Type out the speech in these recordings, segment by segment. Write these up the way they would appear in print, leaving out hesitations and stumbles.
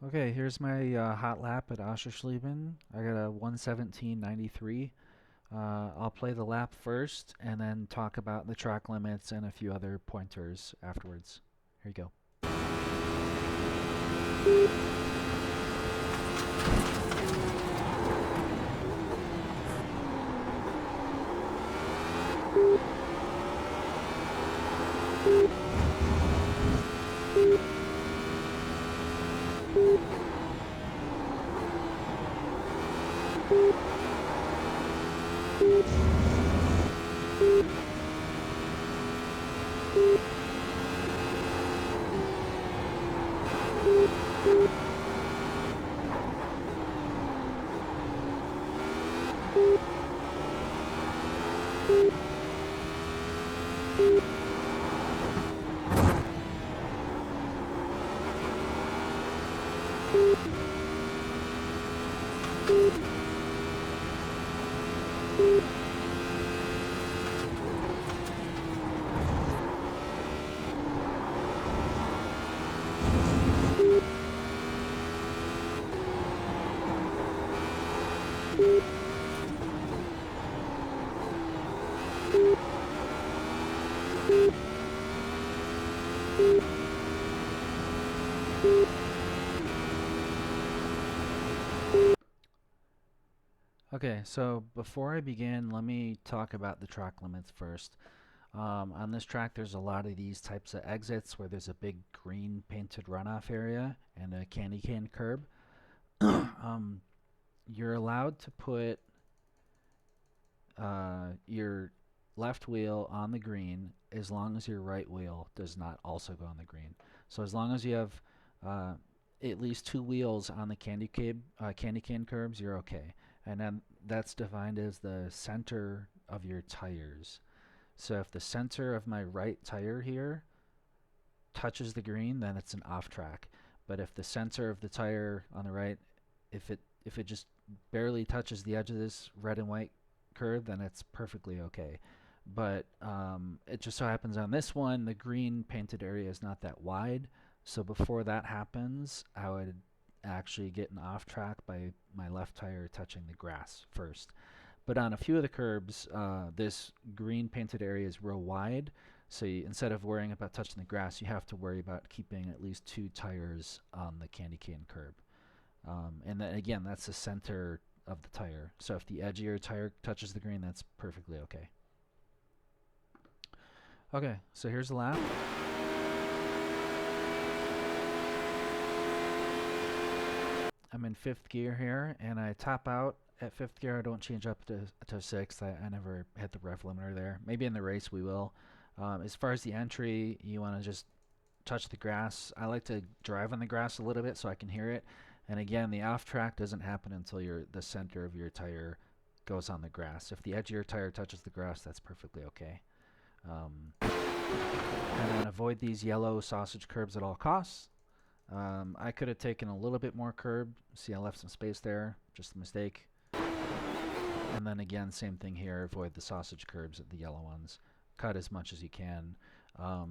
Okay, here's my hot lap at Oschersleben. I got a 117.93. I'll play the lap first and then talk about the track limits and a few other pointers afterwards. Here you go. Okay, so before I begin, let me talk about the track limits first. On this track, there's a lot of these types of exits where there's a big green painted runoff area and a candy cane curb. um, you're allowed to put your left wheel on the green as long as your right wheel does not also go on the green. So as long as you have uh, at least two wheels on the candy cane curbs, you're okay. And then that's defined as the center of your tires. So if the center of my right tire here touches the green, then it's an off track. But if the center of the tire on the right, if it just barely touches the edge of this red and white curve, then it's perfectly okay. But it just so happens on this one, the green painted area is not that wide. So before that happens, I would actually get an off track by my left tire touching the grass first. But on a few of the curbs, this green painted area is real wide. So instead of worrying about touching the grass, you have to worry about keeping at least two tires on the candy cane curb. And then again, that's the center of the tire. So if the edge of your tire touches the green, that's perfectly okay. Okay, so here's the lap. I'm in fifth gear here, and I top out at fifth gear. I don't change up to sixth. I never hit the rev limiter there. Maybe in the race we will. As far as the entry, you want to just touch the grass. I like to drive on the grass a little bit so I can hear it. And again, the off track doesn't happen until the center of your tire goes on the grass. If the edge of your tire touches the grass, that's perfectly okay. And then avoid these yellow sausage curbs at all costs. I could have taken a little bit more curb. See, I left some space there. Just a mistake. And then again, same thing here. Avoid the sausage curbs, the yellow ones. Cut as much as you can. You're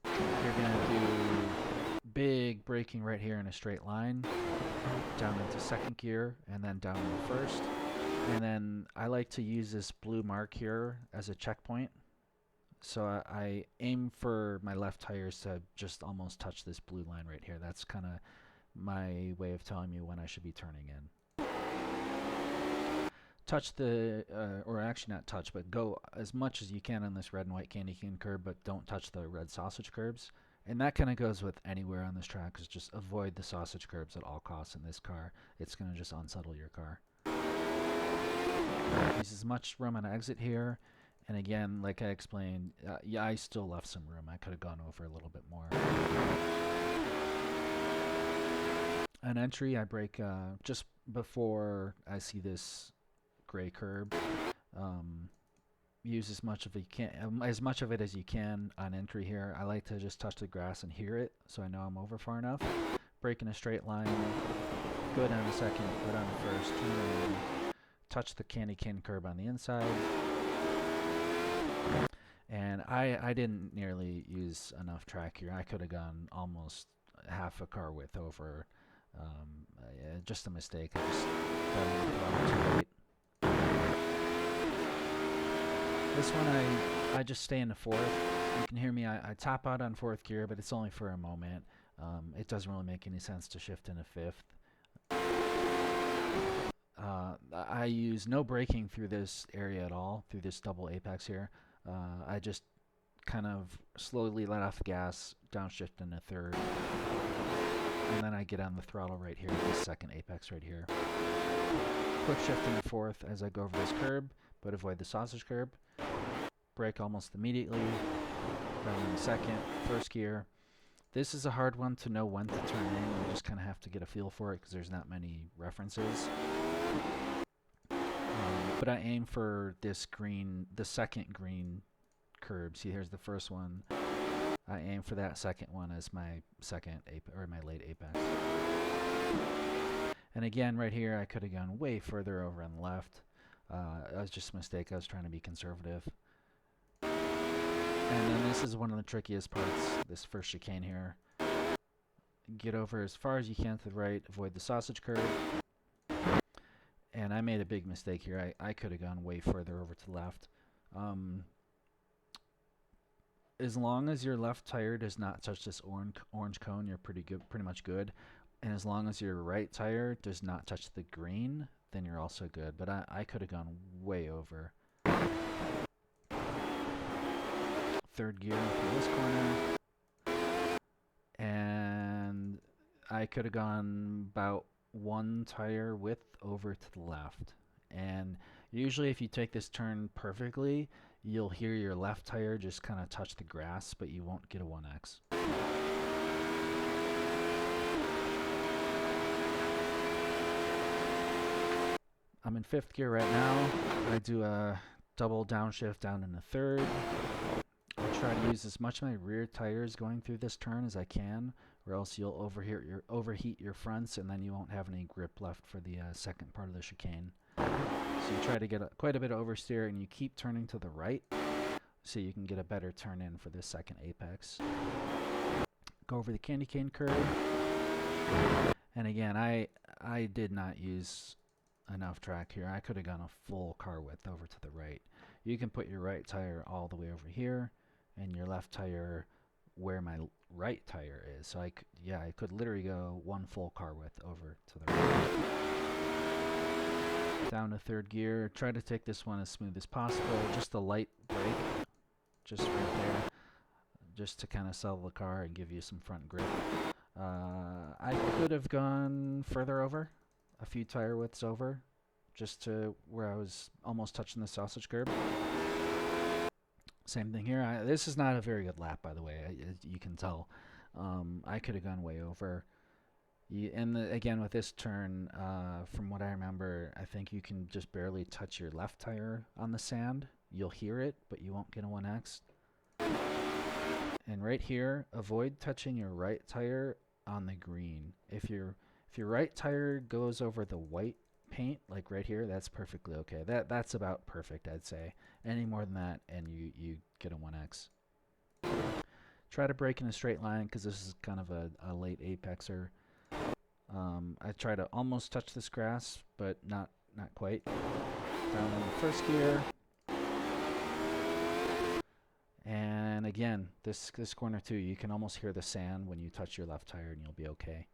going to do big braking right here in a straight line. Down into second gear and then down into first. And then I like to use this blue mark here as a checkpoint. So I aim for my left tires to just almost touch this blue line right here. That's kind of my way of telling you when I should be turning in. Touch the, or actually not touch, but go as much as you can on this red and white candy cane curb, but don't touch the red sausage curbs. And that kind of goes with anywhere on this track, is just avoid the sausage curbs at all costs in this car. It's going to just unsettle your car. There's as much room on exit here. And again, like I explained, yeah, I still left some room. I could have gone over a little bit more. An entry, I brake just before I see this gray curb. Use as much of it as you can on entry here. I like to just touch the grass and hear it, so I know I'm over far enough. Brake in a straight line. Go down a second. Go down the first. Touch the candy cane curb on the inside. And I didn't nearly use enough track here. I could have gone almost half a car width over. Just a mistake. I just got on the throttle too late. This one I just stay in the fourth. You can hear me, I top out on fourth gear, but it's only for a moment. It doesn't really make any sense to shift into fifth. I use no braking through this area at all, through this double apex here. I just kind of slowly let off the gas, downshift into third, and then I get on the throttle right here, this second apex right here. Quick shift into fourth as I go over this curb, but avoid the sausage curb. Brake almost immediately, down in second, first gear. This is a hard one to know when to turn in. You just kind of have to get a feel for it because there's not many references. But I aim for this green, the second green curb. See, here's the first one. I aim for that second one as my second or my late apex. And again, right here, I could have gone way further over on the left. That was just a mistake. I was trying to be conservative. And then this is one of the trickiest parts, this first chicane here. Get over as far as you can to the right, avoid the sausage curve. And I made a big mistake here. I could have gone way further over to the left. As long as your left tire does not touch this orange cone, you're pretty much good. And as long as your right tire does not touch the green, then you're also good. But I could have gone way over. Third gear through this corner, and I could have gone about one tire width over to the left. And usually if you take this turn perfectly, you'll hear your left tire just kind of touch the grass, but you won't get a 1X. I'm in fifth gear right now. I do a double downshift down into third. Try to use as much of my rear tires going through this turn as I can, or else you'll overheat your fronts, and then you won't have any grip left for the second part of the chicane. So you try to get quite a bit of oversteer, and you keep turning to the right so you can get a better turn in for this second apex. Go over the candy cane curve, and again, I did not use enough track here. I could have gone a full car width over to the right. You can put your right tire all the way over here, and your left tire where my right tire is. So I could literally go one full car width over to the right. Down to third gear. Try to take this one as smooth as possible. Just a light brake, just right there, just to kind of settle the car and give you some front grip. I could have gone further over, a few tire widths over, just to where I was almost touching the sausage curb. Same thing here. This is not a very good lap, by the way. You can tell. I could have gone way over. Again, with this turn, from what I remember, I think you can just barely touch your left tire on the sand. You'll hear it, but you won't get a 1X. And right here, avoid touching your right tire on the green. If your right tire goes over the white paint, like right here, that's perfectly okay. That's about perfect, I'd say. Any more than that, and you get a 1X. Try to brake in a straight line because this is kind of a late apexer. I try to almost touch this grass, but not quite. Down in the first gear. And again, this corner too, you can almost hear the sand when you touch your left tire, and you'll be okay.